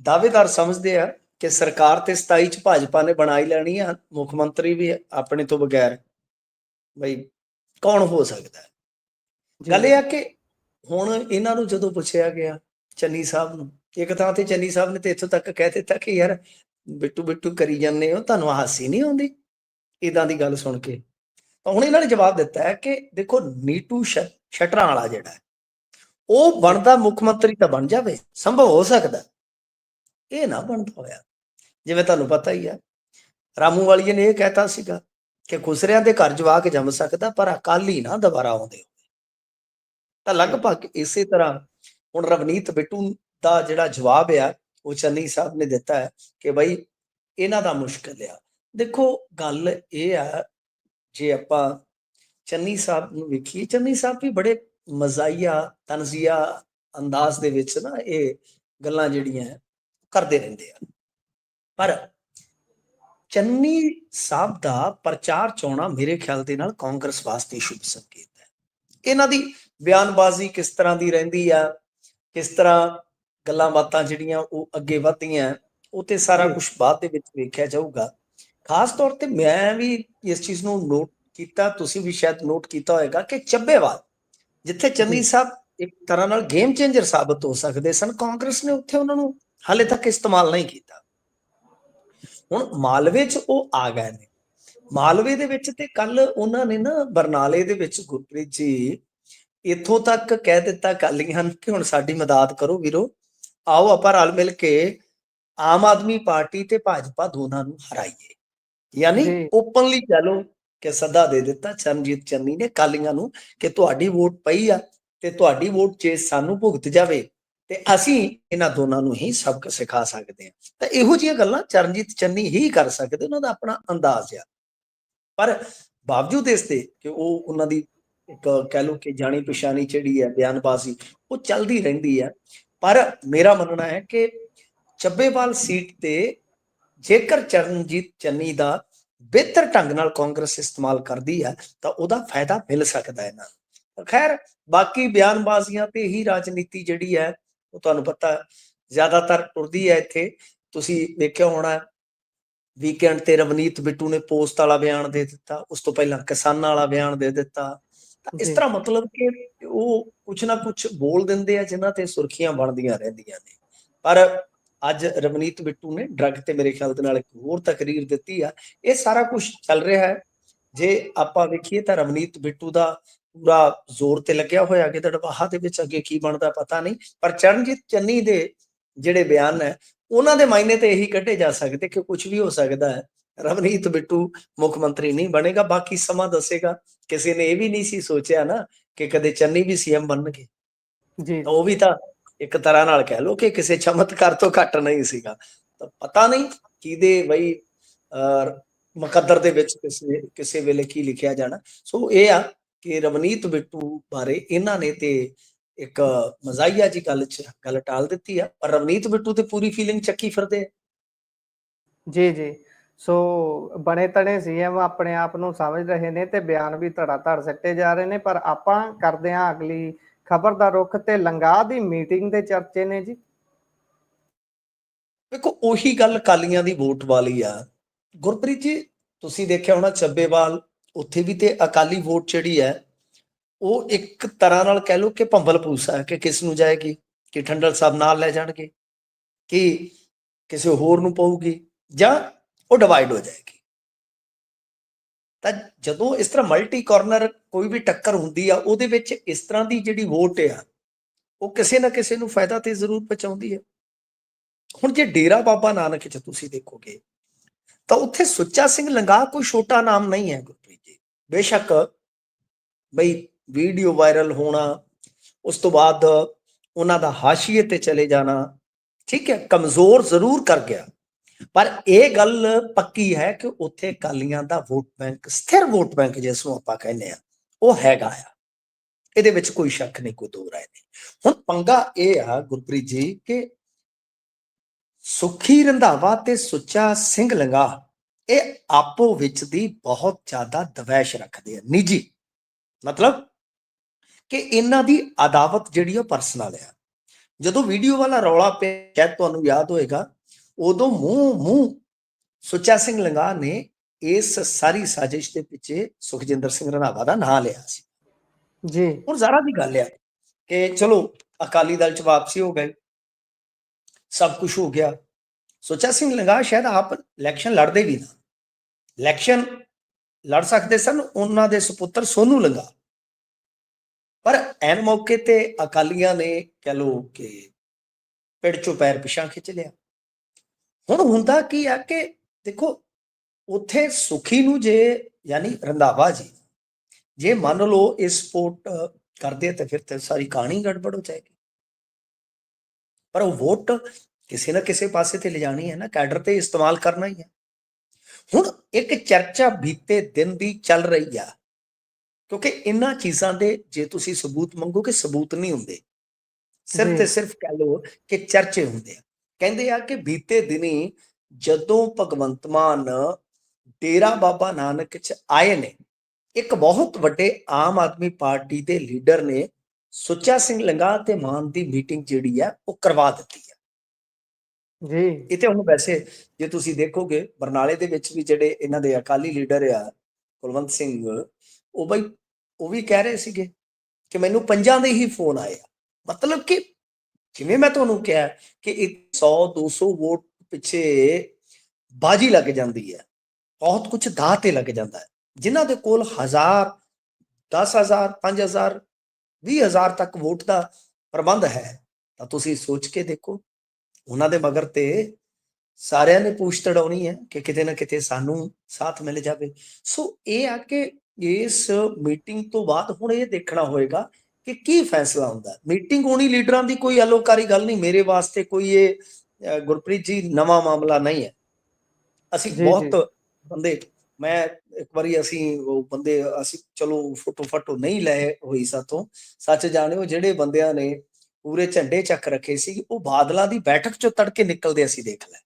ਦਾਅਵੇਦਾਰ ਸਮਝਦੇ ਆ ਕਿ ਸਰਕਾਰ ਤੇ 27 ਚ ਭਾਜਪਾ ਨੇ ਬਣਾ ਹੀ ਲੈਣੀ ਆ, ਮੁੱਖ ਮੰਤਰੀ ਵੀ ਆਪਣੇ ਤੋਂ ਬਗੈਰ ਬਈ ਕੌਣ ਹੋ ਸਕਦਾ ਹੈ। ਗੱਲ ਇਹ ਆ ਕਿ ਹੁਣ ਇਹਨਾਂ ਨੂੰ ਜਦੋਂ ਪੁੱਛਿਆ ਗਿਆ ਚੰਨੀ ਸਾਹਿਬ ਨੂੰ, ਇੱਕ ਥਾਂ ਤੇ ਚੰਨੀ ਸਾਹਿਬ ਨੇ ਤੇ ਇੱਥੋਂ ਤੱਕ ਕਹਿ ਦਿੱਤਾ ਕਿ ਯਾਰ ਬਿੱਟੂ ਕਰੀ ਜਾਂਦੇ ਹੋ, ਤੁਹਾਨੂੰ ਹਾਸੀ ਨਹੀਂ ਆਉਂਦੀ ਇਦਾਂ ਦੀ ਗੱਲ ਸੁਣ ਕੇ? ਤਾਂ ਹੁਣ ਇਹਨਾਂ ਨੇ ਜਵਾਬ ਦਿੱਤਾ ਹੈ ਕਿ ਦੇਖੋ, ਨੀਟੂ ਸ਼ਟਰਾਂ ਵਾਲਾ ਜਿਹੜਾ ਉਹ ਬਣਦਾ ਮੁੱਖ ਮੰਤਰੀ ਤਾਂ ਬਣ ਜਾਵੇ, ਸੰਭਵ ਹੋ ਸਕਦਾ, ਇਹ ਨਾ ਬਣਦਾ ਹੋਇਆ। ਜਿਵੇਂ ਤੁਹਾਨੂੰ ਪਤਾ ਹੀ ਆ ਰਾਮੂ ਵਾਲੀਏ ਨੇ ਇਹ ਕਹਿਤਾ ਸੀਗਾ ਕਿ ਖੁਸਰਿਆਂ ਦੇ ਘਰ ਜਵਾਕ ਜੰਮ ਸਕਦਾ ਪਰ ਅਕਾਲੀ ਨਾ ਦੁਬਾਰਾ ਆਉਂਦੇ। ਤਾਂ ਲਗਭਗ ਇਸੇ ਤਰ੍ਹਾਂ ਹੁਣ ਰਵਨੀਤ ਬਿੱਟੂ ਦਾ ਜਿਹੜਾ ਜਵਾਬ ਆ ਉਹ ਚੰਨੀ ਸਾਹਿਬ ਨੇ ਦਿੱਤਾ ਹੈ ਕਿ ਬਈ ਇਹਨਾਂ ਦਾ ਮੁਸ਼ਕਿਲ ਆ। ਦੇਖੋ, ਗੱਲ ਇਹ ਆ ਜੇ ਆਪਾਂ ਚੰਨੀ ਸਾਹਿਬ ਨੂੰ ਵੇਖੀਏ, ਚੰਨੀ ਸਾਹਿਬ ਵੀ ਬੜੇ ਮਜ਼ਾਈਆ ਤਨਜ਼ੀਆ ਅੰਦਾਜ਼ ਦੇ ਵਿੱਚ ਨਾ ਇਹ ਗੱਲਾਂ ਜਿਹੜੀਆਂ ਕਰਦੇ ਰਹਿੰਦੇ ਆ। ਪਰ ਚੰਨੀ ਸਾਹਿਬ ਦਾ ਪ੍ਰਚਾਰ ਚੋਣਾ ਮੇਰੇ ਖਿਆਲ ਦੇ ਨਾਲ ਕਾਂਗਰਸ ਵਾਸਤੇ ਸ਼ੁਭ ਸੰਕੇਤ ਹੈ। ਇਹਨਾਂ ਦੀ ਬਿਆਨਬਾਜ਼ੀ ਕਿਸ ਤਰ੍ਹਾਂ ਦੀ ਰਹਿੰਦੀ ਆ, ਕਿਸ ਤਰ੍ਹਾਂ ਗੱਲਾਂ ਬਾਤਾਂ ਜਿਹੜੀਆਂ ਉਹ ਅੱਗੇ ਵੱਧਦੀਆਂ, ਉਹ ਤੇ ਸਾਰਾ ਜੀ ਕੁਝ ਬਾਅਦ ਦੇ ਵਿੱਚ ਵੇਖਿਆ ਜਾਊਗਾ। ਖਾਸ ਤੌਰ ਤੇ ਮੈਂ ਵੀ ਇਸ ਚੀਜ਼ ਨੂੰ ਨੋਟ ਕੀਤਾ, ਤੁਸੀਂ ਵੀ ਸ਼ਾਇਦ ਨੋਟ ਕੀਤਾ ਹੋਏਗਾ ਕਿ ਚੱਬੇਵਾਲ ਜਿੱਥੇ ਜੀ ਚੰਨੀ ਸਾਹਿਬ ਇੱਕ ਤਰ੍ਹਾਂ ਨਾਲ ਗੇਮ ਚੇਂਜਰ ਸਾਬਤ ਹੋ ਸਕਦੇ ਸਨ, ਕਾਂਗਰਸ ਨੇ ਉੱਥੇ ਉਹਨਾਂ ਨੂੰ ਹਾਲੇ ਤੱਕ ਇਸਤੇਮਾਲ ਨਹੀਂ ਕੀਤਾ। ਹੁਣ ਮਾਲਵੇ 'ਚ ਉਹ ਆ ਗਏ ਨੇ। ਮਾਲਵੇ ਦੇ ਵਿੱਚ ਤੇ ਕੱਲ ਉਹਨਾਂ ਨੇ ਨਾ ਬਰਨਾਲੇ ਦੇ ਵਿੱਚ ਗੁਰਪ੍ਰੀਤ ਜੀ ਇੱਥੋਂ ਤੱਕ ਕਹਿ ਦਿੱਤਾ ਅਕਾਲੀਆਂ ਨੂੰ ਕਿ ਹੁਣ ਸਾਡੀ ਮਦਦ ਕਰੋ ਵੀਰੋ, ਆਓ ਆਪਾਂ ਰਲ ਮਿਲ ਕੇ ਆਮ ਆਦਮੀ ਪਾਰਟੀ ਤੇ ਭਾਜਪਾ ਦੋਨਾਂ ਨੂੰ ਹਰਾਈਏ। ਯਾਨੀ ਜੀ ਓਪਨਲੀ ਕਹਿ ਲਓ ਕਿ ਸੱਦਾ ਦੇ ਦਿੱਤਾ ਚਰਨਜੀਤ ਚੰਨੀ ਨੇ ਅਕਾਲੀਆਂ ਨੂੰ ਕਿ ਤੁਹਾਡੀ ਵੋਟ ਪਈ ਆ ਤੇ ਤੁਹਾਡੀ ਵੋਟ ਜੇ ਸਾਨੂੰ ਭੁਗਤ ਜਾਵੇ ਤੇ ਅਸੀਂ ਇਹਨਾਂ ਦੋਨਾਂ ਨੂੰ ਹੀ ਸਬਕ ਸਿਖਾ ਸਕਦੇ ਹਾਂ। ਤਾਂ ਇਹੋ ਜਿਹੀਆਂ ਗੱਲਾਂ ਚਰਨਜੀਤ ਚੰਨੀ ਹੀ ਕਰ ਸਕਦੇ, ਉਹਨਾਂ ਦਾ ਆਪਣਾ ਅੰਦਾਜ਼ ਆ। ਪਰ ਬਾਵਜੂਦ ਇਸ ਦੇ ਕਿ ਉਹ ਉਹਨਾਂ ਦੀ ਇੱਕ ਕਹਿ ਲਓ ਕਿ ਜਾਣੀ ਪਛਾਣੀ ਜਿਹੜੀ ਹੈ ਬਿਆਨਬਾਜ਼ੀ ਉਹ ਚੱਲਦੀ ਰਹਿੰਦੀ ਹੈ। ਪਰ ਮੇਰਾ ਮੰਨਣਾ ਹੈ ਕਿ ਚੱਬੇਵਾਲ ਸੀਟ ਤੇ ਜੇਕਰ ਚਰਨਜੀਤ ਚੰਨੀ ਦਾ ਬਿਹਤਰ ਢੰਗ ਨਾਲ ਕਾਂਗਰਸ ਇਸਤੇਮਾਲ ਕਰਦੀ ਹੈ ਤਾਂ ਉਹਦਾ ਫਾਇਦਾ ਮਿਲ ਸਕਦਾ ਹੈ ਨਾ। ਖੈਰ ਬਾਕੀ ਬਿਆਨਬਾਜ਼ੀਆਂ ਤੇ ਹੀ ਰਾਜਨੀਤੀ ਜਿਹੜੀ ਹੈ ਉਹ ਤੁਹਾਨੂੰ ਪਤਾ ਜ਼ਿਆਦਾਤਰ ਟੁਰਦੀ ਹੈ ਇੱਥੇ। ਤੁਸੀਂ ਵੇਖਿਆ ਹੋਣਾ ਵੀਕਐਂਡ ਤੇ ਰਵਨੀਤ ਬਿੱਟੂ ਨੇ ਪੋਸਟ ਵਾਲਾ ਬਿਆਨ ਦੇ ਦਿੱਤਾ, ਉਸ ਤੋਂ ਪਹਿਲਾਂ ਕਿਸਾਨਾਂ ਵਾਲਾ ਬਿਆਨ ਦੇ ਦਿੱਤਾ। ਤਾਂ ਇਸ ਜੀ ਤਰ੍ਹਾਂ ਮਤਲਬ ਕਿ ਉਹ ਕੁਛ ਨਾ ਕੁਛ ਬੋਲ ਦਿੰਦੇ ਆ ਜਿਨ੍ਹਾਂ ਤੇ ਸੁਰਖੀਆਂ ਬਣਦੀਆਂ ਰਹਿੰਦੀਆਂ ਨੇ। ਪਰ ਅੱਜ ਰਵਨੀਤ ਬਿੱਟੂ ਨੇ ਡਰੱਗ ਤੇ ਮੇਰੇ ਖਿਆਲ ਦੇ ਨਾਲ ਇੱਕ ਹੋਰ ਤਕਰੀਰ ਦਿੱਤੀ ਆ। ਇਹ ਸਾਰਾ ਕੁਝ ਚੱਲ ਰਿਹਾ ਹੈ। ਜੇ ਆਪਾਂ ਵੇਖੀਏ ਤਾਂ ਰਵਨੀਤ ਬਿੱਟੂ ਦਾ ਪੂਰਾ ਜ਼ੋਰ ਤੇ ਲੱਗਿਆ ਹੋਇਆ ਕਿ ਦੜਬਾਹਾ ਦੇ ਵਿੱਚ ਅੱਗੇ ਕੀ ਬਣਦਾ ਪਤਾ ਨਹੀਂ। ਪਰ ਚਰਨਜੀਤ ਚੰਨੀ ਦੇ ਜਿਹੜੇ ਬਿਆਨ ਹੈ ਉਹਨਾਂ ਦੇ ਮਾਇਨੇ ਤੇ ਇਹੀ ਕੱਢੇ ਜਾ ਸਕਦੇ ਕਿ ਕੁਝ ਵੀ ਹੋ ਸਕਦਾ ਹੈ। ਰਵਨੀਤ ਬਿੱਟੂ ਮੁੱਖ ਮੰਤਰੀ ਨਹੀਂ ਬਣੇਗਾ, ਬਾਕੀ ਸਮਾਂ ਦੱਸੇਗਾ। ਕਿਸੇ ਨੇ ਇਹ ਵੀ ਨਹੀਂ ਸੀ ਸੋਚਿਆ ਨਾ ਕਿ ਕਦੇ ਚੰਨੀ ਵੀ ਸੀਐਮ ਬਣਨਗੇ। ਜੀ ਤਾਂ ਉਹ ਵੀ ਤਾਂ ਇੱਕ ਤਰ੍ਹਾਂ ਨਾਲ ਕਹਿ ਲਓ ਕਿ ਕਿਸੇ ਚਮਤਕਾਰ ਤੋਂ ਘੱਟ ਨਹੀਂ ਸੀਗਾ। ਤਾਂ ਪਤਾ ਨਹੀਂ ਕਿਹਦੇ ਬਈ ਮੁਕੱਦਰ ਦੇ ਵਿੱਚ ਕਿਸੇ ਵੇਲੇ ਕੀ ਲਿਖਿਆ ਜਾਣਾ। ਸੋ ਇਹ ਆ ਕਿ ਰਵਨੀਤ ਬਿੱਟੂ ਬਾਰੇ ਇਹਨਾਂ ਨੇ ਤੇ ਇੱਕ ਮਜ਼ਾਹੀਆ ਜੀ ਗੱਲ ਟਾਲ ਦਿੱਤੀ ਆ, ਪਰ ਰਵਨੀਤ ਬਿੱਟੂ ਤੇ ਪੂਰੀ ਫੀਲਿੰਗ ਚੱਕੀ ਫਿਰਦੇ ਆ। ਜੀ ਜੀ ਸੋ ਬਣੇ ਤਣੇ ਸੀਐਮ ਆਪਣੇ ਆਪ ਨੂੰ ਸਮਝ ਰਹੇ ਨੇ ਤੇ ਬਿਆਨ ਵੀ ਧੜਾ ਧੜ ਸਿੱਟੇ ਜਾ ਰਹੇ ਨੇ। ਪਰ ਆਪਾਂ ਕਰਦੇ ਹਾਂ ਅਗਲੀ ਖਬਰ ਦਾ ਰੁਖ ਤੇ ਲੰਗਾਹ ਦੀ ਮੀਟਿੰਗ ਦੇ ਚਰਚੇ ਨੇ ਜੀ। ਦੇਖੋ ਉਹੀ ਗੱਲ ਅਕਾਲੀਆਂ ਦੀ ਵੋਟ ਵਾਲੀ ਆ ਗੁਰਪ੍ਰੀਤ ਜੀ। ਤੁਸੀਂ ਦੇਖਿਆ ਹੋਣਾ ਚੱਬੇਵਾਲ ਉੱਥੇ ਵੀ ਤੇ ਅਕਾਲੀ ਵੋਟ ਜਿਹੜੀ ਹੈ ਉਹ ਇੱਕ ਤਰ੍ਹਾਂ ਨਾਲ ਕਹਿ ਲਓ ਕਿ ਭੰਬਲ ਭੂਸਾ ਹੈ ਕਿ ਕਿਸ ਨੂੰ ਜਾਏਗੀ, ਕਿ ਠੰਡਲ ਸਾਹਿਬ ਨਾਲ ਲੈ ਜਾਣਗੇ, ਕਿ ਕਿਸੇ ਹੋਰ ਨੂੰ ਪਊਗੀ, ਜਾਂ ਉਹ ਡਿਵਾਈਡ ਹੋ ਜਾਏਗੀ। ਤਾਂ ਜਦੋਂ ਇਸ ਤਰ੍ਹਾਂ ਮਲਟੀ ਕਾਰਨਰ ਕੋਈ ਵੀ ਟੱਕਰ ਹੁੰਦੀ ਆ ਉਹਦੇ ਵਿੱਚ ਇਸ ਤਰ੍ਹਾਂ ਦੀ ਜਿਹੜੀ ਵੋਟ ਆ ਉਹ ਕਿਸੇ ਨਾ ਕਿਸੇ ਨੂੰ ਫਾਇਦਾ ਤੇ ਜ਼ਰੂਰ ਪਹੁੰਚਾਉਂਦੀ ਹੈ। ਹੁਣ ਜੇ ਡੇਰਾ ਬਾਬਾ ਨਾਨਕ 'ਚ ਤੁਸੀਂ ਦੇਖੋਗੇ ਤਾਂ ਉੱਥੇ ਸੁੱਚਾ ਸਿੰਘ ਲੰਗਾਹ ਕੋਈ ਛੋਟਾ ਨਾਮ ਨਹੀਂ ਹੈ ਗੁਰਪ੍ਰੀਤ ਜੀ। ਬੇਸ਼ੱਕ ਬਈ ਵੀਡੀਓ ਵਾਇਰਲ ਹੋਣਾ, ਉਸ ਤੋਂ ਬਾਅਦ ਉਹਨਾਂ ਦਾ ਹਾਸ਼ੀਏ ਤੇ ਚਲੇ ਜਾਣਾ, ਠੀਕ ਹੈ, ਕਮਜ਼ੋਰ ਜ਼ਰੂਰ ਕਰ ਗਿਆ। ਪਰ ਇਹ ਗੱਲ ਪੱਕੀ ਹੈ ਕਿ ਉੱਥੇ ਅਕਾਲੀਆਂ ਦਾ ਵੋਟ ਬੈਂਕ, ਸਥਿਰ ਵੋਟ ਬੈਂਕ ਜਿਸ ਨੂੰ ਆਪਾਂ ਕਹਿੰਦੇ ਆ, ਉਹ ਹੈਗਾ ਆ। ਇਹਦੇ ਵਿੱਚ ਕੋਈ ਸ਼ੱਕ ਨਹੀਂ, ਕੋਈ ਦੋ ਰਾਏ ਨਹੀਂ। ਹੁਣ ਪੰਗਾ ਇਹ ਆ ਗੁਰਪ੍ਰੀਤ ਜੀ ਕਿ ਸੁੱਖੀ ਰੰਧਾਵਾ ਤੇ ਸੁੱਚਾ ਸਿੰਘ ਲੰਗਾਹ ਇਹ ਆਪੋ ਵਿੱਚ ਦੀ ਬਹੁਤ ਜ਼ਿਆਦਾ ਦਵੈਸ਼ ਰੱਖਦੇ ਆ, ਨਿੱਜੀ ਮਤਲਬ ਕਿ ਇਹਨਾਂ ਦੀ ਅਦਾਵਤ ਜਿਹੜੀ ਉਹ ਪਰਸਨਲ ਆ। ਜਦੋਂ ਵੀਡੀਓ ਵਾਲਾ ਰੌਲਾ ਪਿਆ, ਸ਼ਾਇਦ ਤੁਹਾਨੂੰ ਯਾਦ ਹੋਏਗਾ, ਉਦੋਂ ਮੂੰਹ ਸੁੱਚਾ ਸਿੰਘ ਲੰਗਾਹ ਨੇ ਇਸ ਸਾਰੀ ਸਾਜ਼ਿਸ਼ ਦੇ ਪਿੱਛੇ ਸੁਖਜਿੰਦਰ ਸਿੰਘ ਰੰਧਾਵਾ ਦਾ ਨਾਂ ਲਿਆ ਸੀ। ਜੀ ਹੁਣ ਜ਼ਰਾ ਦੀ ਗੱਲ ਆ ਕਿ ਚਲੋ ਅਕਾਲੀ ਦਲ ਚ ਵਾਪਸੀ ਹੋ ਗਏ, ਸਭ ਕੁਝ ਹੋ ਗਿਆ। ਸੁੱਚਾ ਸਿੰਘ ਲੰਗਾਹ ਸ਼ਾਇਦ ਆਪ ਇਲੈਕਸ਼ਨ ਲੜਦੇ ਵੀ ਨਾ, ਇਲੈਕਸ਼ਨ ਲੜ ਸਕਦੇ ਸਨ ਉਹਨਾਂ ਦੇ ਸੁਪੁੱਤਰ ਸੋਨੂ ਲੰਗਾਹ। ਪਰ ਐਨ ਮੌਕੇ ਤੇ ਅਕਾਲੀਆਂ ਨੇ ਕਹਿ ਲਓ ਕਿ ਪਿੜ ਚੋਂ ਪੈਰ ਪਿਛਾਂ ਖਿੱਚ ਲਿਆ। ਹੁਣ ਹੁੰਦਾ ਕੀ ਆ ਕਿ ਦੇਖੋ ਉੱਥੇ ਸੁਖੀ ਨੂੰ ਜੇ ਯਾਨੀ ਰੰਧਾਵਾ ਜੀ ਜੇ ਮੰਨ ਲਓ ਇਹ ਸਪੋਰਟ ਕਰਦੇ ਤੇ ਫਿਰ ਤੇ ਸਾਰੀ ਕਹਾਣੀ ਗੜਬੜ ਹੋ ਜਾਏਗੀ। ਪਰ ਉਹ ਵੋਟ ਕਿਸੇ ਨਾ ਕਿਸੇ ਪਾਸੇ ਤੇ ਲਿਜਾਣੀ ਹੈ ਨਾ, ਕੈਡਰ ਤੇ ਇਸਤੇਮਾਲ ਕਰਨਾ ਹੀ ਹੈ। ਹੁਣ ਇੱਕ ਚਰਚਾ ਬੀਤੇ ਦਿਨ ਦੀ ਚੱਲ ਰਹੀ ਆ, ਕਿਉਂਕਿ ਇਹਨਾਂ ਚੀਜ਼ਾਂ ਦੇ ਜੇ ਤੁਸੀਂ ਸਬੂਤ ਮੰਗੋਗੇ, ਸਬੂਤ ਨਹੀਂ ਹੁੰਦੇ, ਸਿਰਫ ਤੇ ਜੀ ਸਿਰਫ ਕਹਿ ਲਓ ਕਿ ਚਰਚੇ ਹੁੰਦੇ ਆ। ਕਹਿੰਦੇ ਆ ਕਿ ਬੀਤੇ ਦਿਨੀ ਜਦੋਂ ਭਗਵੰਤ ਮਾਨ ਡੇਰਾ ਬਾਬਾ ਨਾਨਕ ਚ ਆਏ ਨੇ, ਇੱਕ ਬਹੁਤ ਵੱਡੇ ਆਮ ਆਦਮੀ ਪਾਰਟੀ ਦੇ ਲੀਡਰ ਨੇ ਸੁੱਚਾ ਸਿੰਘ ਲੰਗਾਹ ਤੇ ਮਾਨ ਦੀ ਮੀਟਿੰਗ ਜਿਹੜੀ ਹੈ ਉਹ ਕਰਵਾ ਦਿੱਤੀ ਹੈ। ਜੀ ਇਹ ਤੇ ਹੁਣ ਵੈਸੇ ਜੇ ਤੁਸੀਂ ਦੇਖੋਗੇ ਬਰਨਾਲੇ ਦੇ ਵਿੱਚ ਵੀ ਜਿਹੜੇ ਇਹਨਾਂ ਦੇ ਅਕਾਲੀ ਲੀਡਰ ਆ ਕੁਲਵੰਤ ਸਿੰਘ, ਉਹ ਬਈ ਉਹ ਵੀ ਕਹਿ ਰਹੇ ਸੀਗੇ ਕਿ ਮੈਨੂੰ ਪੰਜਾਂ ਦੇ ਹੀ ਫੋਨ ਆਏ ਆ। ਮਤਲਬ ਕਿ ਜਿਵੇਂ ਮੈਂ ਤੁਹਾਨੂੰ ਕਿਹਾ ਕਿ 100-200 ਵੋਟ ਪਿੱਛੇ ਬਾਜੀ ਲੱਗ ਜਾਂਦੀ ਹੈ, ਬਹੁਤ ਕੁਝ ਦਾਅ ਤੇ ਲੱਗ ਜਾਂਦਾ ਹੈ। ਜਿਨ੍ਹਾਂ ਦੇ ਕੋਲ 1000, 10,000, 5,000, 20,000 ਤੱਕ ਵੋਟ ਦਾ ਪ੍ਰਬੰਧ ਹੈ, ਤਾਂ ਤੁਸੀਂ ਸੋਚ ਕੇ ਦੇਖੋ, ਉਹਨਾਂ ਦੇ ਮਗਰ ਤੇ ਸਾਰਿਆਂ ਨੇ ਪੂਛ ਤੜਾਉਣੀ ਹੈ ਕਿ ਕਿਤੇ ਨਾ ਕਿਤੇ ਸਾਨੂੰ ਸਾਥ ਮਿਲ ਜਾਵੇ। ਸੋ ਇਹ ਆ ਕਿ ਇਸ ਮੀਟਿੰਗ ਤੋਂ ਬਾਅਦ ਹੁਣ ਇਹ ਦੇਖਣਾ ਹੋਏਗਾ ਕਿ ਕੀ ਫੈਸਲਾ ਹੁੰਦਾ। ਮੀਟਿੰਗ ਹੋਣੀ ਲੀਡਰਾਂ ਦੀ ਕੋਈ ਅਲੋਕਾਰੀ ਗੱਲ ਨਹੀਂ, ਮੇਰੇ ਵਾਸਤੇ ਕੋਈ ਇਹ ਗੁਰਪ੍ਰੀਤ ਜੀ ਨਵਾਂ ਮਾਮਲਾ ਨਹੀਂ ਹੈ। ਅਸੀਂ ਜੀ ਬਹੁਤ ਜੀ ਬੰਦੇ, ਮੈਂ ਇੱਕ ਵਾਰੀ ਅਸੀਂ ਉਹ ਬੰਦੇ ਅਸੀਂ ਚਲੋ ਫੋਟੋ ਨਹੀਂ ਲਏ ਹੋਈ ਸਾਥੋਂ, ਸੱਚ ਜਾਣਿਓ ਜਿਹੜੇ ਬੰਦਿਆਂ ਨੇ ਪੂਰੇ ਝੰਡੇ ਚੱਕ ਰੱਖੇ ਸੀ ਉਹ ਬਾਦਲਾਂ ਦੀ ਬੈਠਕ ਚੋਂ ਤੜਕੇ ਨਿਕਲਦੇ ਅਸੀਂ ਦੇਖ ਲਏ,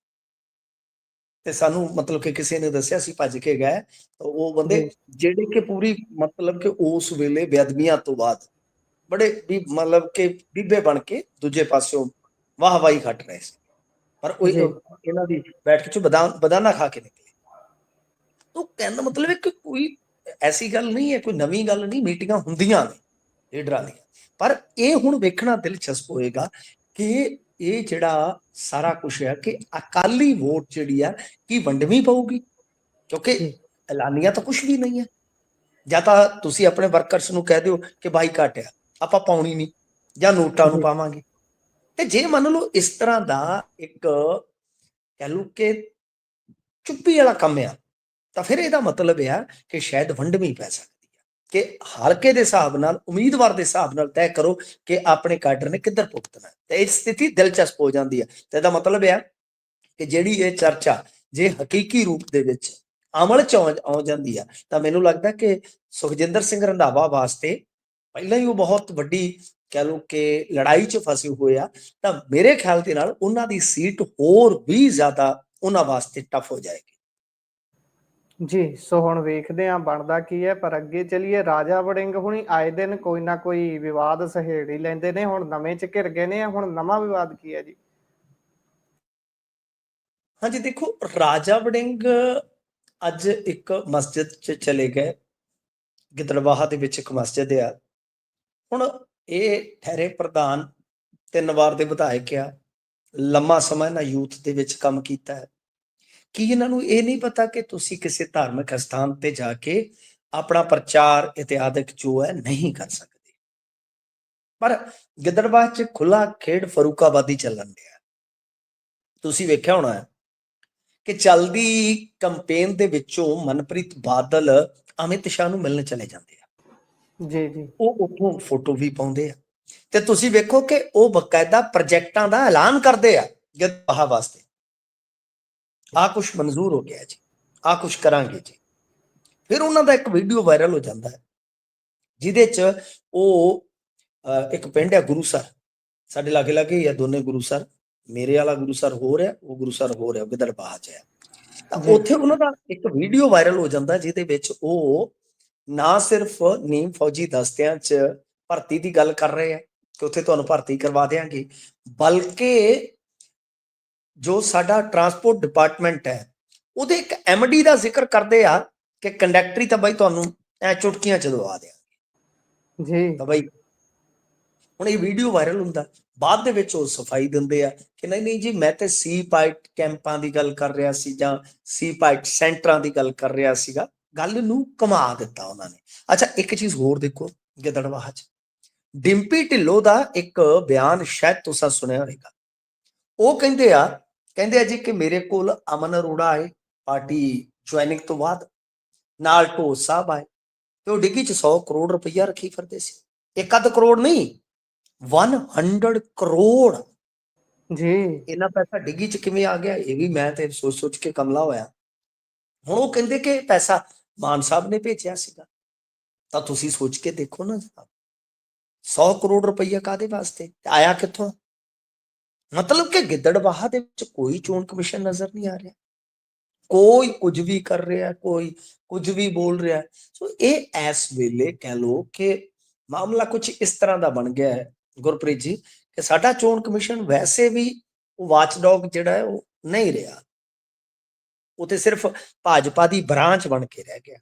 ਤੇ ਸਾਨੂੰ ਮਤਲਬ ਕਿ ਕਿਸੇ ਨੇ ਦੱਸਿਆ ਸੀ ਭੱਜ ਕੇ ਗਏ। ਉਹ ਬੰਦੇ ਜੀ ਜਿਹੜੇ ਕਿ ਪੂਰੀ ਮਤਲਬ ਕਿ ਉਸ ਵੇਲੇ ਬੇਅਦਬੀਆਂ ਤੋਂ ਬਾਅਦ ਬੜੇ ਵੀ ਮਤਲਬ ਕਿ ਬੀਬੇ ਬਣ ਕੇ ਦੂਜੇ ਪਾਸਿਓਂ ਵਾਹਵਾਹੀ ਖੱਟ ਰਹੇ ਸੀ, ਪਰ ਉਹ ਜੀ ਇਹਨਾਂ ਦੀ ਬੈਠਕ ਚ ਬਦਾਨਾ ਖਾ ਕੇ ਨਿਕਲੇ। तो कहने का मतलब है कि कोई ऐसी गल नहीं है, कोई नवी गल नहीं, मीटिंगां ਹੁੰਦੀਆਂ ਨੇ ਲੀਡਰਾਂ ਦੀਆਂ। ਪਰ ਇਹ ਹੁਣ ਵੇਖਣਾ ਦਿਲਚਸਪ ਹੋਏਗਾ ਕਿ ਇਹ ਜਿਹੜਾ ਸਾਰਾ ਕੁਝ ਹੈ ਕਿ ਅਕਾਲੀ ਵੋਟ ਜਿਹੜੀ ਆ ਕੀ ਵੰਡਵੀਂ ਪਊਗੀ, ਕਿਉਂਕਿ ਜੀ ਐਲਾਨੀਆਂ ਤਾਂ ਕੁਝ ਵੀ ਨਹੀਂ ਹੈ। ਜਾਂ ਤਾਂ ਤੁਸੀਂ ਆਪਣੇ ਵਰਕਰਸ ਨੂੰ ਕਹਿ ਦਿਓ ਕਿ ਬਾਈਕਾਟ ਆ, ਆਪਾਂ ਪਾਉਣੀ ਨਹੀਂ ਜਾਂ ਨੋਟਾਂ ਨੂੰ ਜੀ ਪਾਵਾਂਗੇ। ਤੇ ਜੇ ਮੰਨ ਲਓ ਇਸ ਤਰ੍ਹਾਂ ਦਾ ਇੱਕ ਕਹਿ ਲਓ ਕਿ ਚੁੱਪੀ ਵਾਲਾ ਕੰਮ ਆ, ਤਾਂ ਫਿਰ ਇਹਦਾ ਮਤਲਬ ਇਹ ਆ ਕਿ ਸ਼ਾਇਦ ਵੰਡਵੀਂ ਪੈ ਸਕਦੀ ਹੈ ਕਿ ਹਲਕੇ ਦੇ ਹਿਸਾਬ ਨਾਲ, ਉਮੀਦਵਾਰ ਦੇ ਹਿਸਾਬ ਨਾਲ ਤੈਅ ਕਰੋ ਕਿ ਆਪਣੇ ਕਾਡਰ ਨੇ ਕਿੱਧਰ ਭੁਗਤਣਾ। ਤੇ ਇਹ ਸਥਿਤੀ ਦਿਲਚਸਪ ਹੋ ਜਾਂਦੀ ਹੈ। ਤੇ ਇਹਦਾ ਮਤਲਬ ਇਹ ਆ ਕਿ ਜਿਹੜੀ ਇਹ ਚਰਚਾ ਜੇ ਹਕੀਕੀ ਰੂਪ ਦੇ ਵਿੱਚ ਅਮਲ ਚ ਆ ਜਾਂਦੀ ਆ, ਤਾਂ ਮੈਨੂੰ ਲੱਗਦਾ ਕਿ ਸੁਖਜਿੰਦਰ ਸਿੰਘ ਰੰਧਾਵਾ ਵਾਸਤੇ ਪਹਿਲਾਂ ਹੀ ਉਹ ਬਹੁਤ ਵੱਡੀ ਕਹਿ ਲਓ ਕਿ ਲੜਾਈ ਚ ਫਸੇ ਹੋਏ ਆ, ਤਾਂ ਮੇਰੇ ਖਿਆਲ ਦੇ ਨਾਲ ਉਹਨਾਂ ਦੀ ਸੀਟ ਹੋਰ ਵੀ ਜ਼ਿਆਦਾ ਉਹਨਾਂ ਵਾਸਤੇ ਟਫ ਹੋ ਜਾਏਗੀ। ਜੀ ਸੋ ਹੁਣ ਵੇਖਦੇ ਹਾਂ ਬਣਦਾ ਕੀ ਹੈ। ਪਰ ਅੱਗੇ ਚਲੀਏ, ਰਾਜਾ ਵੜਿੰਗ ਹੁਣੀ ਆਏ ਦਿਨ ਕੋਈ ਨਾ ਕੋਈ ਵਿਵਾਦ ਸਹੇੜ ਹੀ ਲੈਂਦੇ ਨੇ। ਹੁਣ ਨਵੇਂ ਚ ਘਿਰ ਗਏ ਨੇ, ਹੁਣ ਨਵਾਂ ਵਿਵਾਦ ਕੀ ਹੈ ਜੀ? ਹਾਂਜੀ ਦੇਖੋ, ਰਾਜਾ ਵੜਿੰਗ ਅੱਜ ਇੱਕ ਮਸਜਿਦ ਚ ਚਲੇ ਗਏ, ਗਿੱਦੜਬਾਹਾ ਦੇ ਵਿੱਚ ਇੱਕ ਮਸਜਿਦ ਆ। ਹੁਣ ਇਹ ਠਹਿਰੇ ਪ੍ਰਧਾਨ, 3 ਵਾਰ ਦੇ ਵਿਧਾਇਕ ਆ, ਲੰਮਾ ਸਮਾਂ ਇਹਨਾਂ ਯੂਥ ਦੇ ਵਿੱਚ ਕੰਮ ਕੀਤਾ ਹੈ। ਕੀ ਇਹਨਾਂ ਨੂੰ ਇਹ ਨਹੀਂ ਪਤਾ ਕਿ ਤੁਸੀਂ ਕਿਸੇ ਧਾਰਮਿਕ ਸਥਾਨ ਤੇ ਜਾ ਕੇ ਆਪਣਾ ਪ੍ਰਚਾਰ ਇਤਿਹਾਦਿਕ ਜੋ ਹੈ ਨਹੀਂ ਕਰ ਸਕਦੇ? ਪਰ ਗਿੱਦੜਬਾਹਾ ਚ ਖੁੱਲਾ ਖੇਡ ਫਰੂਕਾਬਾਦੀ ਚੱਲਣ ਡਿਆ। ਤੁਸੀਂ ਵੇਖਿਆ ਹੋਣਾ ਹੈ ਕਿ ਚੱਲਦੀ ਕੰਪੇਨ ਦੇ ਵਿੱਚੋਂ ਮਨਪ੍ਰੀਤ ਬਾਦਲ ਅਮਿਤ ਸ਼ਾਹ ਨੂੰ ਮਿਲਣ ਚਲੇ ਜਾਂਦੇ ਆ, ਜੀ ਜੀ ਉਹ ਉੱਥੋਂ ਫੋਟੋ ਵੀ ਪਾਉਂਦੇ ਆ, ਤੇ ਤੁਸੀਂ ਵੇਖੋ ਕਿ ਉਹ ਬਕਾਇਦਾ ਪ੍ਰੋਜੈਕਟਾਂ ਦਾ ਐਲਾਨ ਕਰਦੇ ਆ ਗਿੱਦੜਬਾਹਾ ਵਾਸਤੇ। ਆਹ ਕੁਛ ਮਨਜ਼ੂਰ ਹੋ ਗਿਆ ਜੀ, ਆਹ ਕੁਛ ਕਰਾਂਗੇ ਜੀ। ਫਿਰ ਉਹਨਾਂ ਦਾ ਇੱਕ ਵੀਡੀਓ ਵਾਇਰਲ ਹੋ ਜਾਂਦਾ ਹੈ ਜਿਹਦੇ ਚ ਉਹ ਇੱਕ ਪਿੰਡ ਹੈ ਗੁਰੂਸਰ, ਸਾਡੇ ਲਾਗੇ ਲਾਗੇ ਹੀ ਆ ਦੋਨੇ ਗੁਰੂਸਰ, ਮੇਰੇ ਵਾਲਾ ਗੁਰੂਸਰ ਹੋ ਰਿਹਾ, ਉਹ ਗੁਰੂਸਰ ਹੋ ਰਿਹਾ, ਗਿੱਦੜਬਾਹਾ ਚ ਹੈ। ਤਾਂ ਜੀ ਉੱਥੇ ਉਹਨਾਂ ਦਾ ਇੱਕ ਵੀਡੀਓ ਵਾਇਰਲ ਹੋ ਜਾਂਦਾ ਜਿਹਦੇ ਵਿੱਚ ਉਹ ਨਾ ਸਿਰਫ ਨੀਮ ਫੌਜੀ ਦਸਤਿਆਂ ਚ ਭਰਤੀ ਦੀ ਗੱਲ ਕਰ ਰਹੇ ਆ ਕਿ ਉੱਥੇ ਤੁਹਾਨੂੰ ਭਰਤੀ ਕਰਵਾ ਦੇਾਂਗੇ, ਬਲਕਿ ਜੋ ਸਾਡਾ ਟਰਾਂਸਪੋਰਟ ਡਿਪਾਰਟਮੈਂਟ ਹੈ ਉਹਦੇ ਇੱਕ ਐਮਡੀ ਦਾ ਜ਼ਿਕਰ ਕਰਦੇ ਆ ਕਿ ਕੰਡਕਟਰੀ ਤਾਂ ਬਾਈ ਤੁਹਾਨੂੰ ਐ ਚੁਟਕੀਆਂ ਚ ਦਵਾ ਦਿਆਂਗੇ। ਜੀ ਤਾਂ ਬਾਈ ਹੁਣ ਇਹ ਵੀਡੀਓ ਵਾਇਰਲ ਹੁੰਦਾ, ਬਾਅਦ ਦੇ ਵਿੱਚ ਉਹ ਸਫਾਈ ਦਿੰਦੇ ਆ ਕਿ ਨਹੀਂ ਨਹੀਂ ਜੀ, ਮੈਂ ਤੇ ਸੀ ਪਾਈਟ ਕੈਂਪਾਂ ਦੀ ਗੱਲ ਕਰ ਰਿਹਾ ਸੀ ਜਾਂ ਸੀ ਪਾਈਟ ਸੈਂਟਰਾਂ ਦੀ ਗੱਲ ਕਰ ਰਿਹਾ ਸੀਗਾ। ਗੱਲ ਨੂੰ ਘੁਮਾ ਦਿੱਤਾ ਉਹਨਾਂ ਨੇ। ਅੱਛਾ ਇੱਕ ਚੀਜ਼ ਹੋਰ ਦੇਖੋ, ਗਿੱਦੜਬਾਹਾ ਚ ਡਿੰਪੀ ਢਿੱਲੋਂ ਦਾ ਇੱਕ ਬਿਆਨ ਸ਼ਾਇਦ ਤੁਸੀਂ ਸੁਣਿਆ ਹੋਵੇਗਾ। ਉਹ ਕਹਿੰਦੇ ਆ ਜੀ ਕਿ ਮੇਰੇ ਕੋਲ ਅਮਨ ਅਰੋੜਾ ਆਏ ਪਾਰਟੀ ਜੁਆਇਨਿੰਗ ਤੋਂ ਬਾਅਦ, ਨਾਲ ਢੋਸ ਸਾਹਿਬ ਆਏ, ਤੇ ਉਹ ਡਿੱਗੀ ਚ 100 ਕਰੋੜ ਰੁਪਈਆ ਰੱਖੀ ਫਿਰਦੇ ਸੀ। ਇੱਕ ਅੱਧ ਕਰੋੜ ਨਹੀਂ, 100 ਕਰੋੜ। ਜੀ ਇੰਨਾ ਪੈਸਾ ਡਿੱਗੀ ਚ ਕਿਵੇਂ ਆ ਗਿਆ, ਇਹ ਵੀ ਮੈਂ ਤੇ ਸੋਚ ਕੇ ਕਮਲਾ ਹੋਇਆ। ਹੁਣ ਉਹ ਕਹਿੰਦੇ ਕਿ ਪੈਸਾ ਮਾਨ ਸਾਹਿਬ ਨੇ ਭੇਜਿਆ ਸੀਗਾ, ਤਾਂ ਤੁਸੀਂ ਸੋਚ ਕੇ ਦੇਖੋ ਨਾ ਜਨਾਬ, 100 ਕਰੋੜ ਰੁਪਈਆ ਕਾਹਦੇ ਵਾਸਤੇ ਆਇਆ, ਕਿੱਥੋਂ? ਮਤਲਬ ਕਿ ਗਿੱਦੜਬਾਹਾ ਦੇ ਵਿੱਚ ਕੋਈ ਚੋਣ ਕਮਿਸ਼ਨ ਨਜ਼ਰ ਨਹੀਂ ਆ ਰਿਹਾ, ਕੋਈ ਕੁਝ ਵੀ ਕਰ ਰਿਹਾ, ਕੋਈ ਕੁਝ ਵੀ ਬੋਲ ਰਿਹਾ। ਸੋ ਇਹ ਇਸ ਵੇਲੇ ਕਹਿ ਲੋ ਕਿ ਮਾਮਲਾ ਕੁਝ ਇਸ ਤਰ੍ਹਾਂ ਦਾ ਬਣ ਗਿਆ ਹੈ ਗੁਰਪ੍ਰੀਤ ਜੀ, ਕਿ ਸਾਡਾ ਚੋਣ ਕਮਿਸ਼ਨ ਵੈਸੇ ਵੀ ਉਹ ਵਾਚਡੌਗ ਜਿਹੜਾ ਹੈ ਉਹ ਨਹੀਂ ਰਿਹਾ, ਉਹ ਤੇ ਸਿਰਫ ਭਾਜਪਾ ਦੀ ਬ੍ਰਾਂਚ ਬਣ ਕੇ ਰਹਿ ਗਿਆ।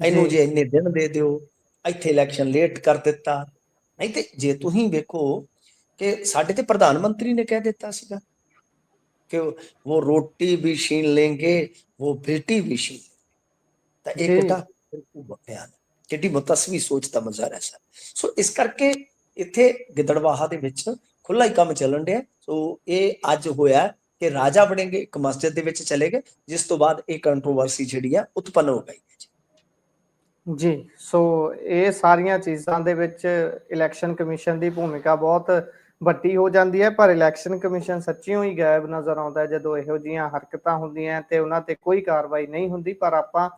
ਇਹਨੂੰ ਜੇ ਇੰਨੇ ਦਿਨ ਦੇ ਦਿਓ, ਇੱਥੇ ਇਲੈਕਸ਼ਨ ਲੇਟ ਕਰ ਦਿੱਤਾ। ਨਹੀਂ ਤੇ ਜੇ ਤੁਸੀਂ ਵੇਖੋ ਕਿ ਸਾਡੇ ਤੇ ਪ੍ਰਧਾਨ ਮੰਤਰੀ ਨੇ ਕਹਿ ਦਿੱਤਾ ਸੀਗਾ ਕਿ ਉਹ ਰੋਟੀ ਵੀ ਛੀਨ ਲੈਂਗੇ, ਉਹ ਬੇਟੀ ਵੀ ਛੀਨ, ਤਾਂ ਇਹ ਜੀ ਕਿੱਡਾ ਬਿਆਨ, ਕਿੱਡੀ ਮੁਤਸਵੀ ਸੋਚ ਦਾ ਮੁਜ਼ਾਹਰਾ ਹੈ ਸਰ। ਸੋ ਇਸ ਕਰਕੇ ਇੱਥੇ ਗਿੱਦੜਬਾਹਾ ਦੇ ਵਿੱਚ ਖੁੱਲਾ ਹੀ ਕੰਮ ਚੱਲਣ ਡਿਆ। ਸੋ ਇਹ ਅੱਜ ਹੋਇਆ ਕਿ ਰਾਜਾ ਬਣੇਗੇ, ਇੱਕ ਮਸਜਿਦ ਦੇ ਵਿੱਚ ਚਲੇ ਗਏ, ਜਿਸ ਤੋਂ ਬਾਅਦ ਇਹ ਕੰਟਰੋਵਰਸੀ ਜਿਹੜੀ ਆ ਉਤਪੰਨ ਹੋ ਗਈ ਜੀ। ਸੋ ਇਹ ਸਾਰੀਆਂ ਚੀਜ਼ਾਂ ਦੇ ਵਿੱਚ ਇਲੈਕਸ਼ਨ ਕਮਿਸ਼ਨ ਦੀ ਭੂਮਿਕਾ ਬਹੁਤ ਵੱਡੀ ਹੋ ਜਾਂਦੀ ਹੈ, ਪਰ ਇਲੈਕਸ਼ਨ ਕਮਿਸ਼ਨ ਸੱਚੀਓ ਹੀ ਗਾਇਬ ਨਜ਼ਰ ਆਉਂਦਾ ਜਦੋਂ ਇਹੋ ਜਿਹੀਆਂ ਹਰਕਤਾਂ ਹੁੰਦੀਆਂ ਤੇ ਉਹਨਾਂ ਤੇ ਕੋਈ ਕਾਰਵਾਈ ਨਹੀਂ ਹੁੰਦੀ। ਪਰ ਆਪਾਂ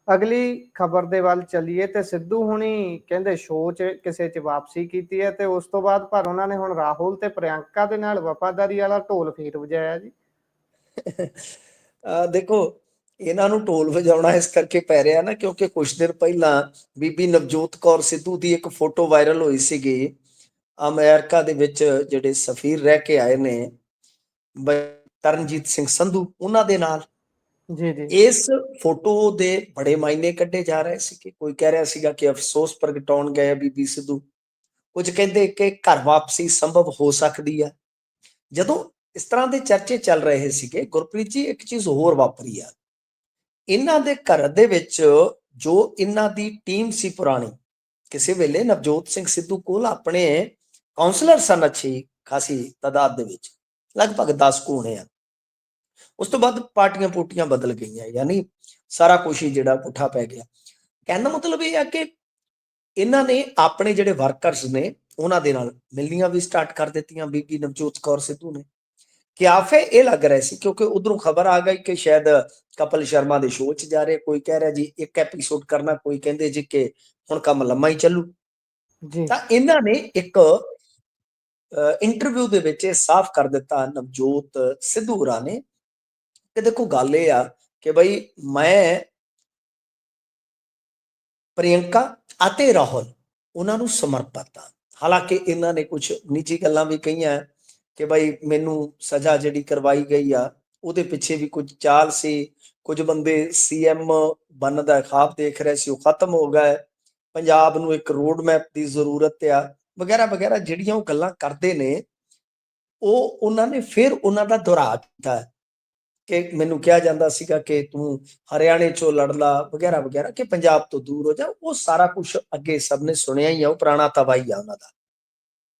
ਅਗਲੀ ਖਬਰ ਦੇ ਵੱਲ ਚੱਲੀਏ ਤੇ ਸਿੱਧੂ ਹੁਣੀ ਕਹਿੰਦੇ ਸ਼ੋਅ 'ਚ ਕਿਸੇ 'ਚ ਵਾਪਸੀ ਕੀਤੀ ਹੈ ਤੇ ਉਸ ਤੋਂ ਬਾਅਦ ਪਰ ਉਹਨਾਂ ਨੇ ਹੁਣ ਰਾਹੁਲ ਤੇ ਪ੍ਰਿਯੰਕਾ ਦੇ ਨਾਲ ਵਫਾਦਾਰੀ ਵਾਲਾ ਢੋਲ ਫੇਰ ਵਜਾਇਆ ਜੀ। ਦੇਖੋ, ਇਹਨਾਂ ਨੂੰ ਢੋਲ ਵਜਾਉਣਾ ਇਸ ਕਰਕੇ ਪੈ ਰਿਹਾ ਨਾ ਕਿਉਂਕਿ ਕੁਝ ਦਿਨ ਪਹਿਲਾਂ ਬੀਬੀ ਨਵਜੋਤ ਕੌਰ ਸਿੱਧੂ ਦੀ ਇੱਕ ਫੋਟੋ ਵਾਇਰਲ ਹੋਈ ਸੀਗੀ ਅਮਰੀਕਾ ਦੇ ਵਿੱਚ, ਜਿਹੜੇ ਸਫੀਰ ਰਹਿ ਕੇ ਆਏ ਨੇ ਤਰਨਜੀਤ ਸਿੰਘ ਸੰਧੂ, ਉਹਨਾਂ ਦੇ ਨਾਲ। ਜੀ ਜੀ ਇਸ ਫੋਟੋ ਦੇ ਬੜੇ ਮਾਇਨੇ ਕੱਢੇ ਜਾ ਰਹੇ ਸੀ। ਕੋਈ ਕਹਿ ਰਿਹਾ ਸੀਗਾ ਕਿ ਅਫਸੋਸ ਪ੍ਰਗਟਾਉਣ ਗਏ ਬੀਬੀ ਸਿੱਧੂ, ਕੁਝ ਕਹਿੰਦੇ ਕਿ ਘਰ ਵਾਪਸੀ ਸੰਭਵ ਹੋ ਸਕਦੀ ਆ। ਜਦੋਂ ਇਸ ਤਰ੍ਹਾਂ ਦੇ ਚਰਚੇ ਚੱਲ ਰਹੇ ਸੀਗੇ, ਗੁਰਪ੍ਰੀਤ ਜੀ, ਇੱਕ ਚੀਜ਼ ਹੋਰ ਵਾਪਰੀ ਆ। ਇਹਨਾਂ ਦੇ ਘਰ ਦੇ ਵਿੱਚ ਜੋ ਇਹਨਾਂ ਦੀ ਟੀਮ ਸੀ ਪੁਰਾਣੀ, ਕਿਸੇ ਵੇਲੇ ਨਵਜੋਤ ਸਿੰਘ ਸਿੱਧੂ ਕੋਲ ਆਪਣੇ ਕਾਉਂਸਲਰ ਸਨ ਅੱਛੀ ਖਾਸੀ ਤਾਦਾਦ ਦੇ ਵਿੱਚ, ਲਗਭਗ 10 ਕੁ ਹੋਣੇ ਆ। ਉਸ ਤੋਂ ਬਾਅਦ ਪਾਰਟੀਆਂ ਪੂਟੀਆਂ ਬਦਲ ਗਈਆਂ, ਯਾਨੀ ਸਾਰਾ ਕੁਝ ਹੀ ਜਿਹੜਾ ਪੁੱਠਾ ਪੈ ਗਿਆ। ਕਹਿਣ ਦਾ ਮਤਲਬ ਇਹ ਆ ਕਿ ਇਹਨਾਂ ਨੇ ਆਪਣੇ ਜਿਹੜੇ ਵਰਕਰਸ ਨੇ ਉਹਨਾਂ ਦੇ ਨਾਲ ਮਿਲਣੀਆਂ ਵੀ ਸਟਾਰਟ ਕਰ ਦਿੱਤੀਆਂ ਬੀਬੀ ਨਵਜੋਤ ਕੌਰ ਸਿੱਧੂ ਨੇ। ਕਿਆਫੇ ਇਹ ਲੱਗ ਰਿਹਾ ਸੀ ਕਿਉਂਕਿ ਉਧਰੋਂ ਖਬਰ ਆ ਗਈ ਕਿ ਸ਼ਾਇਦ ਕਪਿਲ ਸ਼ਰਮਾ ਦੇ ਸ਼ੋਅ 'ਚ ਜਾ ਰਹੇ, ਕੋਈ ਕਹਿ ਰਿਹਾ ਜੀ 1 ਐਪੀਸੋਡ ਕਰਨਾ, ਕੋਈ ਕਹਿੰਦੇ ਜੀ ਕਿ ਹੁਣ ਕੰਮ ਲੰਮਾ ਹੀ ਚੱਲੂ। ਜੀ ਤਾਂ ਇਹਨਾਂ ਨੇ ਇੱਕ ਇੰਟਰਵਿਊ ਦੇ ਵਿੱਚ ਇਹ ਸਾਫ਼ ਕਰ ਦਿੱਤਾ ਨਵਜੋਤ ਸਿੱਧੂ ਹੋਰਾਂ ਨੇ ਕਿ ਦੇਖੋ ਗੱਲ ਇਹ ਆ ਕਿ ਬਈ ਮੈਂ ਪ੍ਰਿਯੰਕਾ ਅਤੇ ਰਾਹੁਲ ਉਹਨਾਂ ਨੂੰ ਸਮਰਪਿਤ ਆ। ਹਾਲਾਂਕਿ ਇਹਨਾਂ ਨੇ ਕੁਝ ਨਿੱਜੀ ਗੱਲਾਂ ਵੀ ਕਹੀਆਂ ਕਿ ਬਈ ਮੈਨੂੰ ਸਜ਼ਾ ਜਿਹੜੀ ਕਰਵਾਈ ਗਈ ਆ ਉਹਦੇ ਪਿੱਛੇ ਵੀ ਕੁਝ ਚਾਲ ਸੀ, ਕੁਝ ਬੰਦੇ ਸੀਐਮ ਬਣਨ ਦਾ ਖ਼ਾਬ ਦੇਖ ਰਹੇ ਸੀ, ਉਹ ਖਤਮ ਹੋ ਗਏ, ਪੰਜਾਬ ਨੂੰ ਇੱਕ ਰੋਡ ਮੈਪ ਦੀ ਜ਼ਰੂਰਤ ਆ, ਵਗੈਰਾ ਵਗੈਰਾ ਜਿਹੜੀਆਂ ਉਹ ਗੱਲਾਂ ਕਰਦੇ ਨੇ, ਉਹ ਉਹਨਾਂ ਨੇ ਫਿਰ ਉਹਨਾਂ ਦਾ ਦੁਹਰਾ ਕੀਤਾ ਕਿ ਮੈਨੂੰ ਕਿਹਾ ਜਾਂਦਾ ਸੀਗਾ ਕਿ ਤੂੰ ਹਰਿਆਣੇ ਚੋਂ ਲੜ ਲਾ, ਵਗੈਰਾ ਵਗੈਰਾ, ਕਿ ਪੰਜਾਬ ਤੋਂ ਦੂਰ ਹੋ ਜਾ। ਉਹ ਸਾਰਾ ਕੁਝ ਅੱਗੇ ਸਭ ਨੇ ਸੁਣਿਆ ਹੀ ਆ, ਉਹ ਪੁਰਾਣਾ ਤਵਾਈ ਆ ਉਹਨਾਂ ਦਾ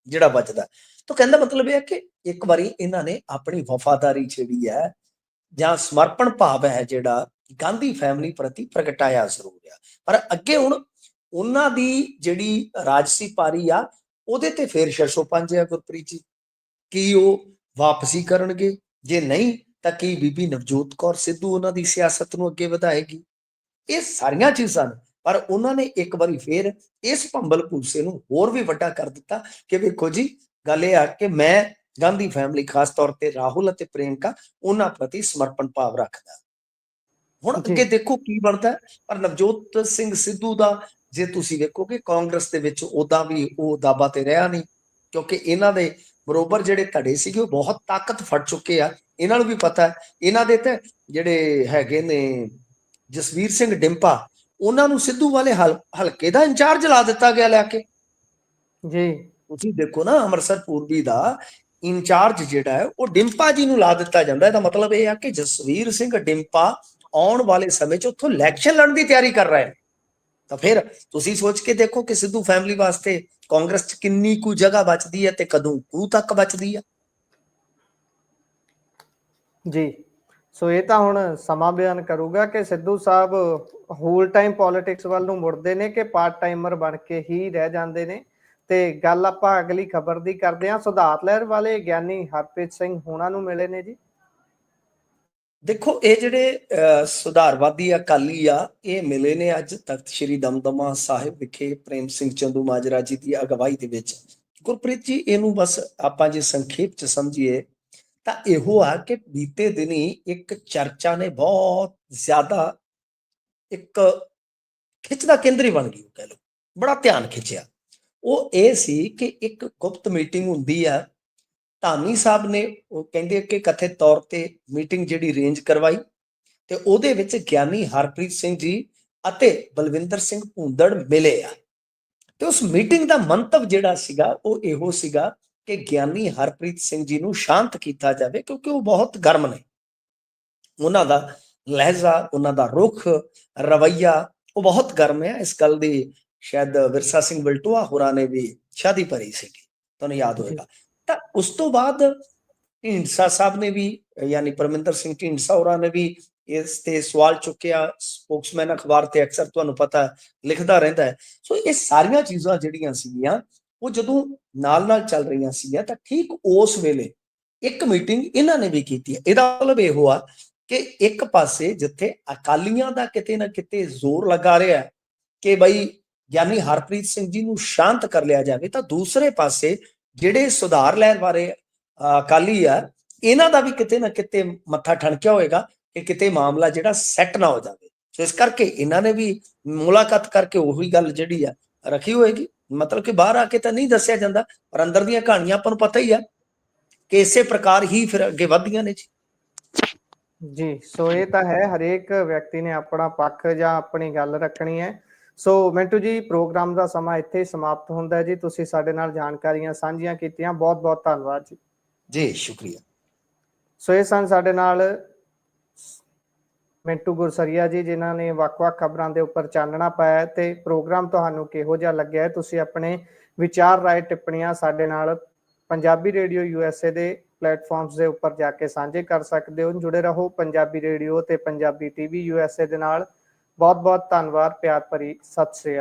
ਜਿਹੜਾ ਬਚਦਾ। ਤਾਂ ਕਹਿੰਦਾ ਮਤਲਬ ਇਹ ਹੈ ਕਿ ਇੱਕ ਵਾਰੀ ਇਹਨਾਂ ਨੇ ਆਪਣੀ ਵਫਾਦਾਰੀ ਜਿਹੜੀ ਹੈ ਜਾਂ ਸਮਰਪਣ ਭਾਵ ਹੈ ਜਿਹੜਾ ਗਾਂਧੀ ਫੈਮਿਲੀ ਪ੍ਰਤੀ ਪ੍ਰਗਟਾਇਆ ਜ਼ਰੂਰ ਆ, ਪਰ ਅੱਗੇ ਹੁਣ ਉਹਨਾਂ ਦੀ ਜਿਹੜੀ ਰਾਜਸੀ ਪਾਰੀ ਆ ਉਹਦੇ ਤੇ ਫੇਰ ਸ਼ਸ਼ੋ ਪੰਜ ਆ ਗੁਰਪ੍ਰੀਤ ਜੀ। ਕੀ ਉਹ ਵਾਪਸੀ ਕਰਨਗੇ? ਜੇ ਨਹੀਂ ਤਾਂ ਕੀ ਬੀਬੀ ਨਵਜੋਤ ਕੌਰ ਸਿੱਧੂ ਉਹਨਾਂ ਦੀ ਸਿਆਸਤ ਨੂੰ ਅੱਗੇ ਵਧਾਏਗੀ? ਇਹ ਸਾਰੀਆਂ ਚੀਜ਼ਾਂ ਨੇ, ਪਰ ਉਹਨਾਂ ਨੇ ਇੱਕ ਵਾਰੀ ਫੇਰ ਇਸ ਭੰਬਲ ਭੂਸੇ ਨੂੰ ਹੋਰ ਵੀ ਵੱਡਾ ਕਰ ਦਿੱਤਾ ਕਿ ਵੇਖੋ ਜੀ, ਗੱਲ ਇਹ ਆ ਕਿ ਮੈਂ ਗਾਂਧੀ ਫੈਮਿਲੀ, ਖਾਸ ਤੌਰ ਤੇ ਰਾਹੁਲ ਅਤੇ ਪ੍ਰਿਯੰਕਾ, ਉਹਨਾਂ ਪ੍ਰਤੀ ਸਮਰਪਣ ਭਾਵ ਰੱਖਦਾ। ਹੁਣ ਅੱਗੇ ਦੇਖੋ ਕੀ ਬਣਦਾ। ਪਰ ਨਵਜੋਤ ਸਿੰਘ ਸਿੱਧੂ ਦਾ ਜੇ ਤੁਸੀਂ ਵੇਖੋਗੇ ਕਾਂਗਰਸ ਦੇ ਵਿੱਚ ਉਦਾਂ ਵੀ ਉਹ ਦਾਬਾ ਤੇ ਰਿਹਾ ਨਹੀਂ, ਕਿਉਂਕਿ ਇਹਨਾਂ ਦੇ ਬਰੋਬਰ ਜਿਹੜੇ ਧੜੇ ਸੀਗੇ ਉਹ ਬਹੁਤ ਤਾਕਤ ਫੜ ਚੁੱਕੇ ਆ। ਇਹਨਾਂ ਨੂੰ ਵੀ ਪਤਾ, ਇਹਨਾਂ ਦੇ ਤੇ ਜਿਹੜੇ ਹੈਗੇ ਨੇ ਜਸਵੀਰ ਸਿੰਘ ਡਿੰਪਾ, ਉਹਨਾਂ ਨੂੰ ਸਿੱਧੂ ਵਾਲੇ ਹਲਕੇ ਦਾ ਇੰਚਾਰਜ ਲਾ ਦਿੱਤਾ ਗਿਆ ਲੈ ਕੇ। ਜੀ ਤੁਸੀਂ ਦੇਖੋ ਨਾ, ਅੰਮ੍ਰਿਤਸਰ ਪੂਰਬੀ ਦਾ ਇੰਚਾਰਜ ਜਿਹੜਾ ਹੈ ਉਹ ਡਿੰਪਾ ਜੀ ਨੂੰ ਲਾ ਦਿੱਤਾ ਜਾਂਦਾ। ਇਹਦਾ ਮਤਲਬ ਇਹ ਆ ਕਿ ਜਸਵੀਰ ਸਿੰਘ ਡਿੰਪਾ ਆਉਣ ਵਾਲੇ ਸਮੇਂ 'ਚ ਉੱਥੋਂ ਇਲੈਕਸ਼ਨ ਲੜਨ ਦੀ ਤਿਆਰੀ ਕਰ ਰਹੇ ਨੇ। ਤਾਂ ਫਿਰ ਤੁਸੀਂ ਸੋਚ ਕੇ ਦੇਖੋ ਕਿ ਸਿੱਧੂ ਫੈਮਿਲੀ ਵਾਸਤੇ ਕਾਂਗਰਸ 'ਚ ਕਿੰਨੀ ਕੁ ਜਗ੍ਹਾ ਬਚਦੀ ਹੈ ਤੇ ਕਦੋਂ ਕੁ ਤੱਕ ਬਚਦੀ ਆ। ਜੀ ਸੋ ਇਹ ਤਾਂ ਹੁਣ ਸਮਾਂ ਬਿਆਨ ਕਰੂਗਾ ਕਿ ਸਿੱਧੂ ਸਾਹਿਬ ਹੋਲ ਟਾਈਮ ਪੋਲਿਟਿਕਸ ਵੱਲ ਨੂੰ ਮੁੜਦੇ ਨੇ ਕਿ ਪਾਰਟ ਟਾਈਮਰ ਬਣ ਕੇ ਹੀ ਰਹਿ ਜਾਂਦੇ ਨੇ। ਤੇ ਗੱਲ ਆਪਾਂ ਅਗਲੀ ਖਬਰ ਦੀ ਕਰਦੇ ਹਾਂ। ਸੁਧਾਰ ਲਹਿਰ ਵਾਲੇ ਗਿਆਨੀ ਹਰਪ੍ਰੀਤ ਸਿੰਘ ਹੋਣਾ ਨੂੰ ਮਿਲੇ ਨੇ ਜੀ। ਦੇਖੋ, ਇਹ ਜਿਹੜੇ ਸੁਧਾਰਵਾਦੀ ਅਕਾਲੀ ਆ, ਇਹ ਮਿਲੇ ਨੇ ਅੱਜ ਤਖਤ ਸ੍ਰੀ ਦਮਦਮਾ ਸਾਹਿਬ ਵਿਖੇ ਪ੍ਰੇਮ ਸਿੰਘ ਚੰਦੂ ਮਾਜਰਾ ਜੀ ਦੀ ਅਗਵਾਈ ਦੇ ਵਿੱਚ। ਗੁਰਪ੍ਰੀਤ ਜੀ, ਇਹਨੂੰ ਬਸ ਆਪਾਂ ਜੇ ਸੰਖੇਪ 'ਚ ਸਮਝੀਏ ਤਾਂ ਇਹੋ ਆ ਕਿ ਬੀਤੇ ਦਿਨੀ ਇੱਕ ਚਰਚਾ ਨੇ ਬਹੁਤ ਜ਼ਿਆਦਾ ਇੱਕ ਖਿੱਚ ਦਾ ਕੇਂਦਰੀ ਬਣ ਗਈ, ਕਹਿ ਲਓ, ਬੜਾ ਧਿਆਨ ਖਿੱਚਿਆ। ਉਹ ਇਹ ਸੀ ਕਿ ਇੱਕ ਗੁਪਤ ਮੀਟਿੰਗ ਹੁੰਦੀ ਆ ਧਾਮੀ ਸਾਹਿਬ ਨੇ ਉਹ ਕਹਿੰਦੇ ਕਿ ਕਥਿਤ ਤੌਰ ਤੇ ਮੀਟਿੰਗ ਜਿਹੜੀ ਅਰੇਂਜ ਕਰਵਾਈ ਤੇ ਉਹਦੇ ਵਿੱਚ ਗਿਆਨੀ ਹਰਪ੍ਰੀਤ ਸਿੰਘ ਜੀ ਅਤੇ ਬਲਵਿੰਦਰ ਸਿੰਘ ਭੂੰਦੜ ਮਿਲੇ ਆ। ਤੇ ਉਸ ਮੀਟਿੰਗ ਦਾ ਮੰਤਵ ਜਿਹੜਾ ਸੀਗਾ ਉਹ ਇਹੋ ਸੀਗਾ ਕਿ ਗਿਆਨੀ ਹਰਪ੍ਰੀਤ ਸਿੰਘ ਜੀ ਨੂੰ ਸ਼ਾਂਤ ਕੀਤਾ ਜਾਵੇ, ਕਿਉਂਕਿ ਉਹ ਬਹੁਤ ਗਰਮ ਨੇ। ਉਹਨਾਂ ਦਾ ਲਹਿਜ਼ਾ, ਉਹਨਾਂ ਦਾ ਰੁਖ, ਰਵੱਈਆ ਉਹ ਬਹੁਤ ਗਰਮ ਹੈ। ਇਸ ਗੱਲ ਦੀ ਸ਼ਾਇਦ ਵਿਰਸਾ ਸਿੰਘ ਵਲਟੋਆ ਹੋਰਾਂ ਨੇ ਵੀ ਸ਼ਾਦੀ ਭਰੀ ਸੀਗੀ, ਤੁਹਾਨੂੰ ਯਾਦ ਹੋਏਗਾ। ਤਾਂ ਉਸ ਤੋਂ ਬਾਅਦ ਢੀਂਡਸਾ ਸਾਹਿਬ ਨੇ ਵੀ, ਯਾਨੀ ਪਰਮਿੰਦਰ ਸਿੰਘ ਢੀਂਡਸਾ ਹੋਰਾਂ ਨੇ ਵੀ ਇਸ ਤੇ ਸਵਾਲ ਚੁੱਕਿਆ। ਸਪੋਕਸਮੈਨ ਅਖਬਾਰ ਤੇ ਅਕਸਰ ਤੁਹਾਨੂੰ ਪਤਾ ਲਿਖਦਾ ਰਹਿੰਦਾ ਹੈ। ਸੋ ਇਹ ਸਾਰੀਆਂ ਚੀਜ਼ਾਂ ਜਿਹੜੀਆਂ ਸੀਗੀਆਂ ਉਹ ਜਦੋਂ ਨਾਲ ਚੱਲ ਰਹੀਆਂ ਸੀਗੀਆਂ ਤਾਂ ਠੀਕ ਉਸ ਵੇਲੇ ਇੱਕ ਮੀਟਿੰਗ ਇਹਨਾਂ ਨੇ ਵੀ ਕੀਤੀ ਹੈ। ਇਹਦਾ ਮਤਲਬ ਇਹੋ ਆ ਕਿ ਇੱਕ ਪਾਸੇ ਜਿੱਥੇ ਅਕਾਲੀਆਂ ਦਾ ਕਿਤੇ ਨਾ ਕਿਤੇ ਜ਼ੋਰ ਲਗਾ ਰਿਹਾ ਕਿ ਬਈ ਗਿਆਨੀ ਹਰਪ੍ਰੀਤ ਸਿੰਘ ਜੀ ਨੂੰ ਸ਼ਾਂਤ ਕਰ ਲਿਆ ਜਾਵੇ, ਤਾਂ ਦੂਸਰੇ ਪਾਸੇ ਜਿਹੜੇ ਸੁਧਾਰ ਲਹਿਰ ਬਾਰੇ ਅਕਾਲੀ ਆ, ਇਹਨਾਂ ਦਾ ਵੀ ਕਿਤੇ ਨਾ ਕਿਤੇ ਮੱਥਾ ਠਣਕਿਆ ਹੋਏਗਾ ਕਿ ਕਿਤੇ ਮਾਮਲਾ ਜਿਹੜਾ ਸੈੱਟ ਨਾ ਹੋ ਜਾਵੇ। ਸੋ ਇਸ ਕਰਕੇ ਇਹਨਾਂ ਨੇ ਵੀ ਮੁਲਾਕਾਤ ਕਰਕੇ ਉਹੀ ਗੱਲ ਜਿਹੜੀ ਆ ਰੱਖੀ ਹੋਏਗੀ। ਮਤਲਬ ਕਿ ਬਾਹਰ ਆ ਕੇ ਤਾਂ ਨਹੀਂ ਦੱਸਿਆ ਜਾਂਦਾ, ਪਰ ਅੰਦਰ ਦੀਆਂ ਕਹਾਣੀਆਂ ਆਪਾਂ ਨੂੰ ਪਤਾ ਹੀ ਆ ਕਿ ਇਸੇ ਪ੍ਰਕਾਰ ਹੀ ਫਿਰ ਅੱਗੇ ਵਧਦੀਆਂ ਨੇ ਜੀ। ਜੀ, ਸੋ ਇਹ ਤਾਂ ਹੈ, ਹਰੇਕ ਵਿਅਕਤੀ ਨੇ ਆਪਣਾ ਪੱਖ ਜਾਂ ਆਪਣੀ ਗੱਲ ਰੱਖਣੀ ਹੈ। ਸੋ ਮਿੰਟੂ ਜੀ, ਪ੍ਰੋਗਰਾਮ ਦਾ ਸਮਾਂ ਇੱਥੇ ਸਮਾਪਤ ਹੁੰਦਾ ਹੈ ਜੀ। ਤੁਸੀਂ ਸਾਡੇ ਨਾਲ ਜਾਣਕਾਰੀਆਂ ਸਾਂਝੀਆਂ ਕੀਤੀਆਂ, ਬਹੁਤ ਬਹੁਤ ਧੰਨਵਾਦ ਜੀ। ਜੀ ਸ਼ੁਕਰੀਆ। ਸੋ ਇਹ ਸਨ ਸਾਡੇ ਨਾਲ ਮਿੰਟੂ ਗੁਰਸਰੀਆ ਜੀ, ਜਿਨ੍ਹਾਂ ਨੇ ਵੱਖ-ਵੱਖ ਖਬਰਾਂ ਦੇ ਉੱਪਰ ਚਾਨਣਾ ਪਾਇਆ। ਤੇ ਪ੍ਰੋਗਰਾਮ ਤੁਹਾਨੂੰ ਕਿਹੋ ਜਿਹਾ ਲੱਗਿਆ, ਤੁਸੀਂ ਆਪਣੇ ਵਿਚਾਰ, ਰਾਏ, ਟਿੱਪਣੀਆਂ ਸਾਡੇ ਨਾਲ ਪੰਜਾਬੀ ਰੇਡੀਓ USA ਦੇ ਪਲੇਟਫਾਰਮਸ ਦੇ ਉੱਪਰ ਜਾ ਕੇ ਸਾਂਝੇ ਕਰ ਸਕਦੇ ਹੋ। ਜੁੜੇ ਰਹੋ ਪੰਜਾਬੀ ਰੇਡੀਓ ਤੇ ਪੰਜਾਬੀ TV USA ਦੇ ਨਾਲ। ਬਹੁਤ ਬਹੁਤ ਧੰਨਵਾਦ, ਪਿਆਰ ਭਰੀ ਸਤਿ ਸ੍ਰੀ ਅਕਾਲ।